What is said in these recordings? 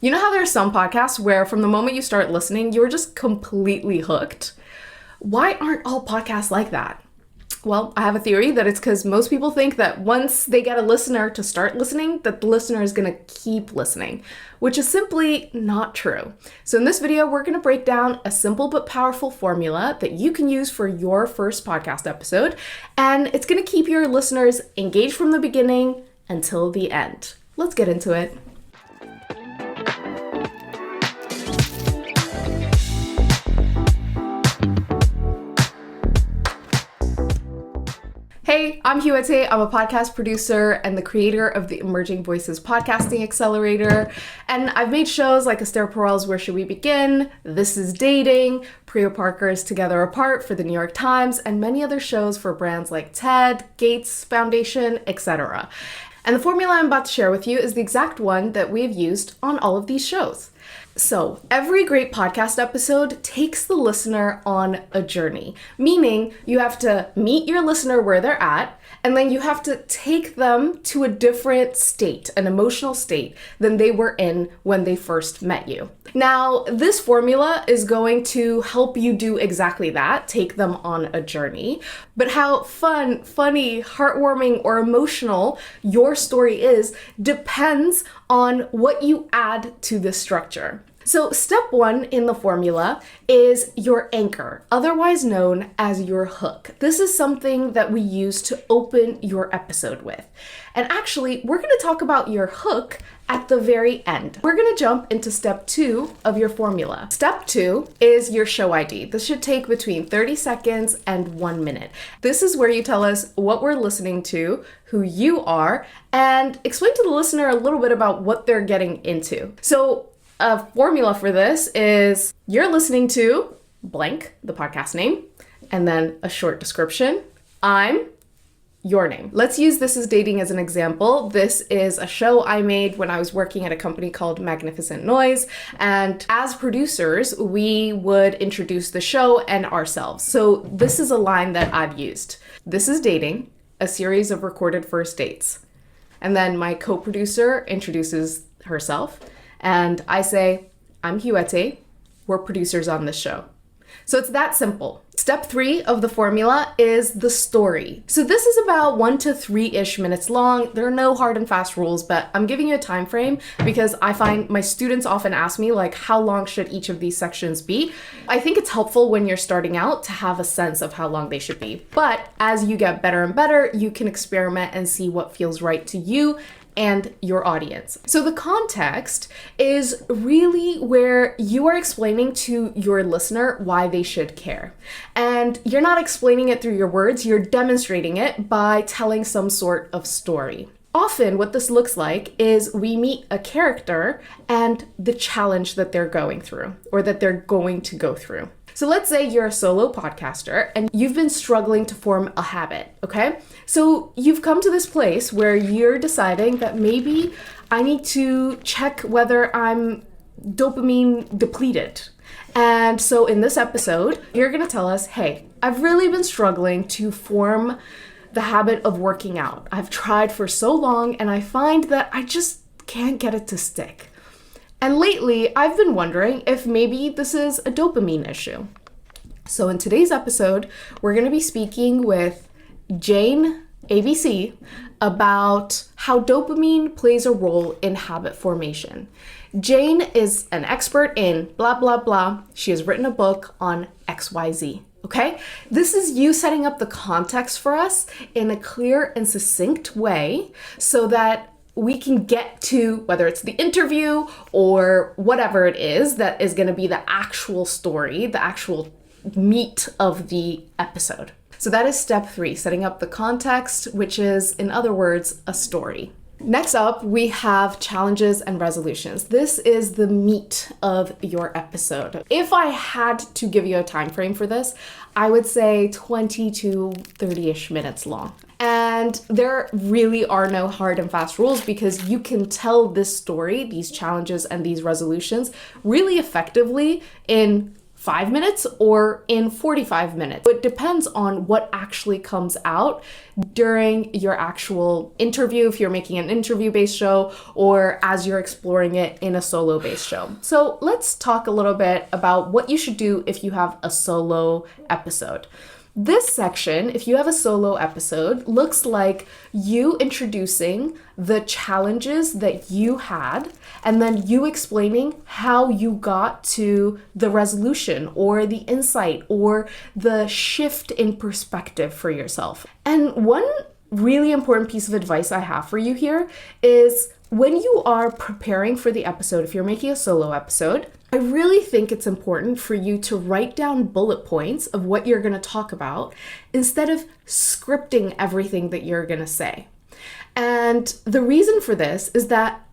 You know how there are some podcasts where from the moment you start listening, you're just completely hooked? Why aren't all podcasts like that? Well, I have a theory that it's because most people think that once they get a listener to start listening, that the listener is going to keep listening, which is simply not true. So in this video, we're going to break down a simple but powerful formula that you can use for your first podcast episode, and it's going to keep your listeners engaged from the beginning until the end. Let's get into it. Hey, I'm Huete. I'm a podcast producer and the creator of the Emerging Voices Podcasting Accelerator. And I've made shows like Esther Perel's Where Should We Begin?, This Is Dating, Priya Parker's Together Apart for the New York Times, and many other shows for brands like TED, Gates Foundation, etc. And the formula I'm about to share with you is the exact one that we have used on all of these shows. So every great podcast episode takes the listener on a journey, meaning you have to meet your listener where they're at, and then you have to take them to a different state, an emotional state, than they were in when they first met you. Now, this formula is going to help you do exactly that, take them on a journey. But how fun, funny, heartwarming, or emotional your story is depends on what you add to the structure. So step one in the formula is your anchor, otherwise known as your hook. This is something that we use to open your episode with. And actually, we're going to talk about your hook at the very end. We're going to jump into step two of your formula. Step two is your show ID. This should take between 30 seconds and 1 minute. This is where you tell us what we're listening to, who you are, and explain to the listener a little bit about what they're getting into. So a formula for this is you're listening to blank, the podcast name, and then a short description. I'm your name. Let's use This Is Dating as an example. This is a show I made when I was working at a company called Magnificent Noise. And as producers, we would introduce the show and ourselves. So this is a line that I've used. This is dating, a series of recorded first dates. And then my co-producer introduces herself. And I say, I'm Huete, we're producers on this show. So it's that simple. Step three of the formula is the story. So this is about 1 to 3-ish minutes long. There are no hard and fast rules, but I'm giving you a time frame because I find my students often ask me, like, how long should each of these sections be? I think it's helpful when you're starting out to have a sense of how long they should be. But as you get better and better, you can experiment and see what feels right to you and your audience. So the context is really where you are explaining to your listener why they should care. And you're not explaining it through your words, you're demonstrating it by telling some sort of story. Often what this looks like is we meet a character and the challenge that they're going through or that they're going to go through. So let's say you're a solo podcaster and you've been struggling to form a habit, okay? So you've come to this place where you're deciding that maybe I need to check whether I'm dopamine depleted. And so in this episode, you're gonna tell us, hey, I've really been struggling to form the habit of working out. I've tried for so long and I find that I just can't get it to stick. And lately, I've been wondering if maybe this is a dopamine issue. So in today's episode, we're going to be speaking with Jane ABC about how dopamine plays a role in habit formation. Jane is an expert in blah, blah, blah. She has written a book on XYZ. Okay? This is you setting up the context for us in a clear and succinct way so that we can get to whether it's the interview or whatever it is that is going to be the actual story, the actual meat of the episode. So that is step three, setting up the context, which is, in other words, a story. Next up, we have challenges and resolutions. This is the meat of your episode. If I had to give you a time frame for this, I would say 20 to 30-ish minutes long. And there really are no hard and fast rules because you can tell this story, these challenges and these resolutions really effectively in 5 minutes or in 45 minutes. It depends on what actually comes out during your actual interview, if you're making an interview-based show or as you're exploring it in a solo-based show. So let's talk a little bit about what you should do if you have a solo episode. This section, if you have a solo episode, looks like you introducing the challenges that you had and then you explaining how you got to the resolution or the insight or the shift in perspective for yourself. And one really important piece of advice I have for you here is when you are preparing for the episode, if you're making a solo episode, I really think it's important for you to write down bullet points of what you're going to talk about instead of scripting everything that you're going to say. And the reason for this is that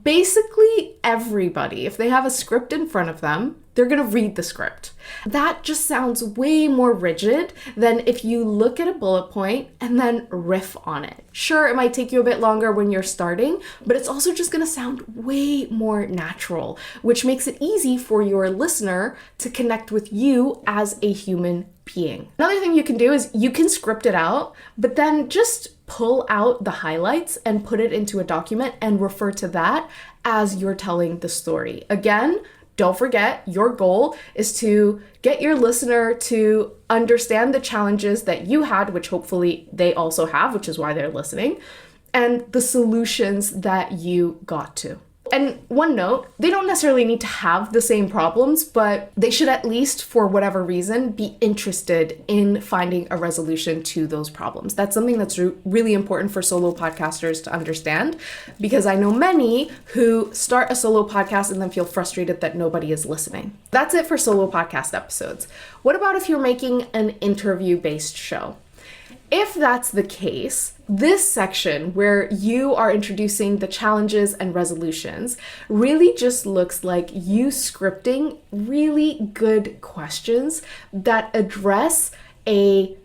basically everybody, if they have a script in front of them, they're going to read the script. That just sounds way more rigid than if you look at a bullet point and then riff on it. Sure, it might take you a bit longer when you're starting, but it's also just going to sound way more natural, which makes it easy for your listener to connect with you as a human being. Another thing you can do is you can script it out, but then just pull out the highlights and put it into a document and refer to that as you're telling the story. Again, don't forget, your goal is to get your listener to understand the challenges that you had, which hopefully they also have, which is why they're listening, and the solutions that you got to. And one note, they don't necessarily need to have the same problems, but they should at least, for whatever reason, be interested in finding a resolution to those problems. That's something that's really important for solo podcasters to understand, because I know many who start a solo podcast and then feel frustrated that nobody is listening. That's it for solo podcast episodes. What about if you're making an interview-based show? If that's the case, this section where you are introducing the challenges and resolutions really just looks like you scripting really good questions that address a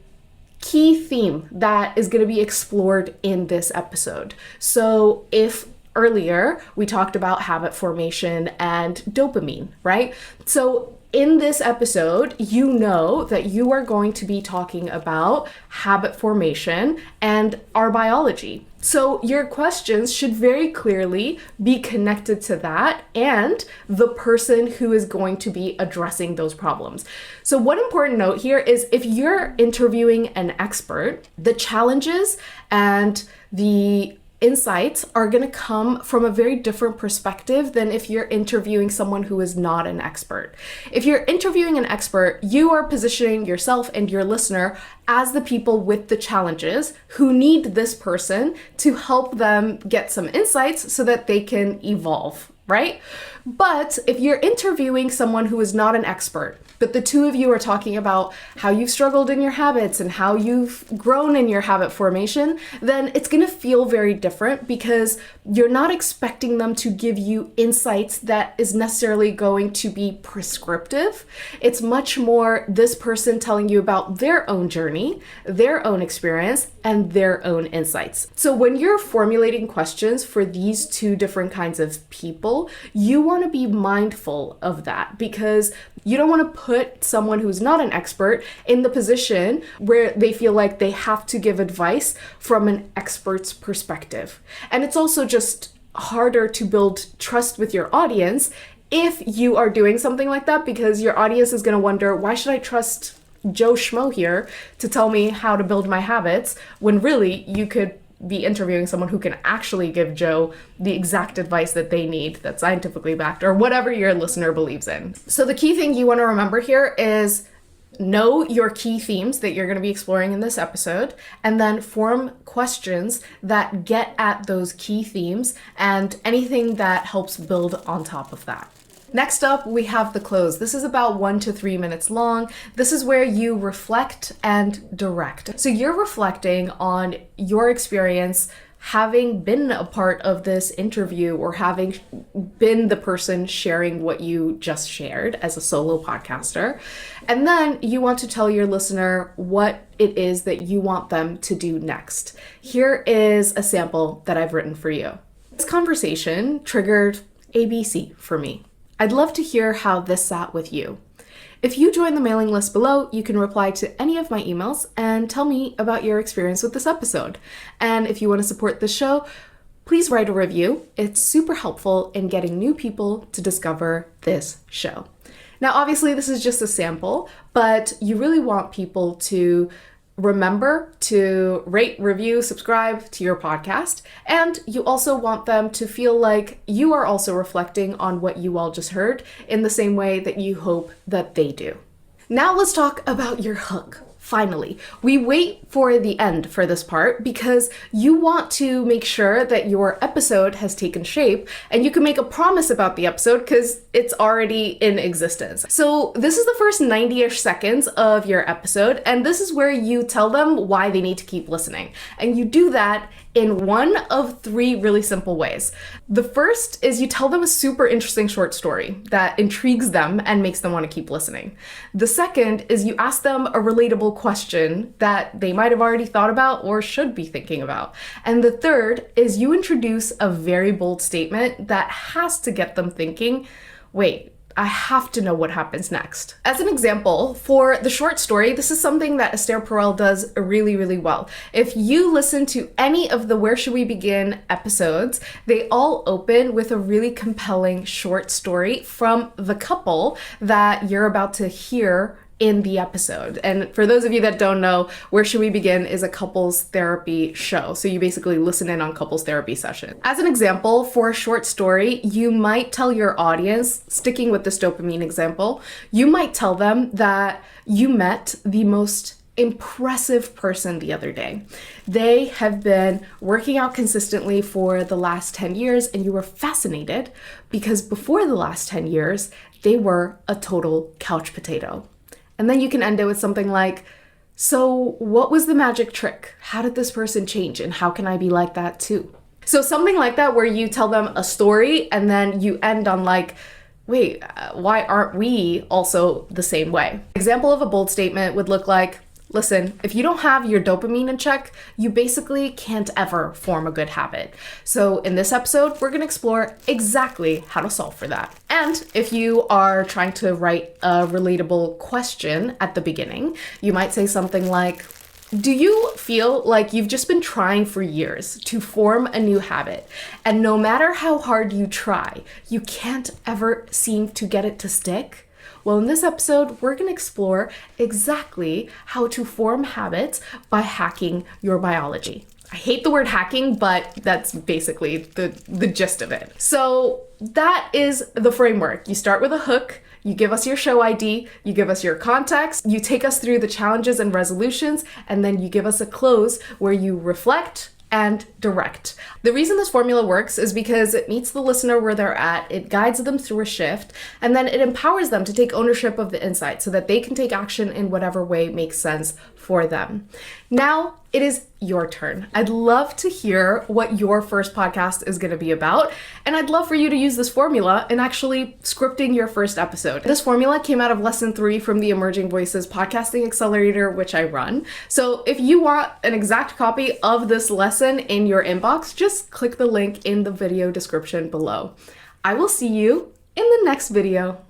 key theme that is going to be explored in this episode. So if earlier we talked about habit formation and dopamine, right? So in this episode, you know that you are going to be talking about habit formation and our biology. So your questions should very clearly be connected to that and the person who is going to be addressing those problems. So one important note here is if you're interviewing an expert, the challenges and the insights are going to come from a very different perspective than if you're interviewing someone who is not an expert. If you're interviewing an expert, you are positioning yourself and your listener as the people with the challenges who need this person to help them get some insights so that they can evolve, right? But if you're interviewing someone who is not an expert, but the two of you are talking about how you've struggled in your habits and how you've grown in your habit formation, then it's going to feel very different because you're not expecting them to give you insights that is necessarily going to be prescriptive. It's much more this person telling you about their own journey, their own experience, and their own insights. So when you're formulating questions for these two different kinds of people, you want to be mindful of that because you don't want to put someone who's not an expert in the position where they feel like they have to give advice from an expert's perspective. And it's also just harder to build trust with your audience if you are doing something like that because your audience is going to wonder, why should I trust Joe Schmo here to tell me how to build my habits when really you could be interviewing someone who can actually give Joe the exact advice that they need that's scientifically backed or whatever your listener believes in. So the key thing you want to remember here is know your key themes that you're going to be exploring in this episode and then form questions that get at those key themes and anything that helps build on top of that. Next up, we have the close. This is about 1 to 3 minutes long. This is where you reflect and direct. So you're reflecting on your experience having been a part of this interview or having been the person sharing what you just shared as a solo podcaster. And then you want to tell your listener what it is that you want them to do next. Here is a sample that I've written for you. This conversation triggered ABC for me. I'd love to hear how this sat with you. If you join the mailing list below, you can reply to any of my emails and tell me about your experience with this episode. And if you want to support the show, please write a review. It's super helpful in getting new people to discover this show. Now, obviously, this is just a sample, but you really want people to remember to rate, review, subscribe to your podcast. And you also want them to feel like you are also reflecting on what you all just heard in the same way that you hope that they do. Now let's talk about your hook. Finally, we wait for the end for this part because you want to make sure that your episode has taken shape and you can make a promise about the episode because it's already in existence. So this is the first 90-ish seconds of your episode, and this is where you tell them why they need to keep listening. And you do that in one of three really simple ways. The first is you tell them a super interesting short story that intrigues them and makes them want to keep listening. The second is you ask them a relatable question that they might have already thought about or should be thinking about. And the third is you introduce a very bold statement that has to get them thinking, wait, I have to know what happens next. As an example, for the short story, this is something that Esther Perel does really, really well. If you listen to any of the Where Should We Begin episodes, they all open with a really compelling short story from the couple that you're about to hear in the episode. And for those of you that don't know, Where Should We Begin is a couples therapy show. So you basically listen in on couples therapy sessions. As an example, for a short story, you might tell your audience, sticking with this dopamine example, you might tell them that you met the most impressive person the other day. They have been working out consistently for the last 10 years and you were fascinated because before the last 10 years, they were a total couch potato. And then you can end it with something like, so what was the magic trick? How did this person change? And how can I be like that too? So something like that where you tell them a story and then you end on like, wait, why aren't we also the same way? Example of a bold statement would look like, listen, if you don't have your dopamine in check, you basically can't ever form a good habit. So in this episode, we're gonna explore exactly how to solve for that. And if you are trying to write a relatable question at the beginning, you might say something like, do you feel like you've just been trying for years to form a new habit, and no matter how hard you try, you can't ever seem to get it to stick? Well, in this episode, we're going to explore exactly how to form habits by hacking your biology. I hate the word hacking, but that's basically the gist of it. So that is the framework. You start with a hook, you give us your show ID, you give us your context, you take us through the challenges and resolutions, and then you give us a close where you reflect and direct. The reason this formula works is because it meets the listener where they're at, it guides them through a shift, and then it empowers them to take ownership of the insight so that they can take action in whatever way makes sense for them. Now it is your turn. I'd love to hear what your first podcast is going to be about, and I'd love for you to use this formula in actually scripting your first episode. This formula came out of lesson 3 from the Emerging Voices Podcasting Accelerator, which I run. So if you want an exact copy of this lesson in your inbox, just click the link in the video description below. I will see you in the next video.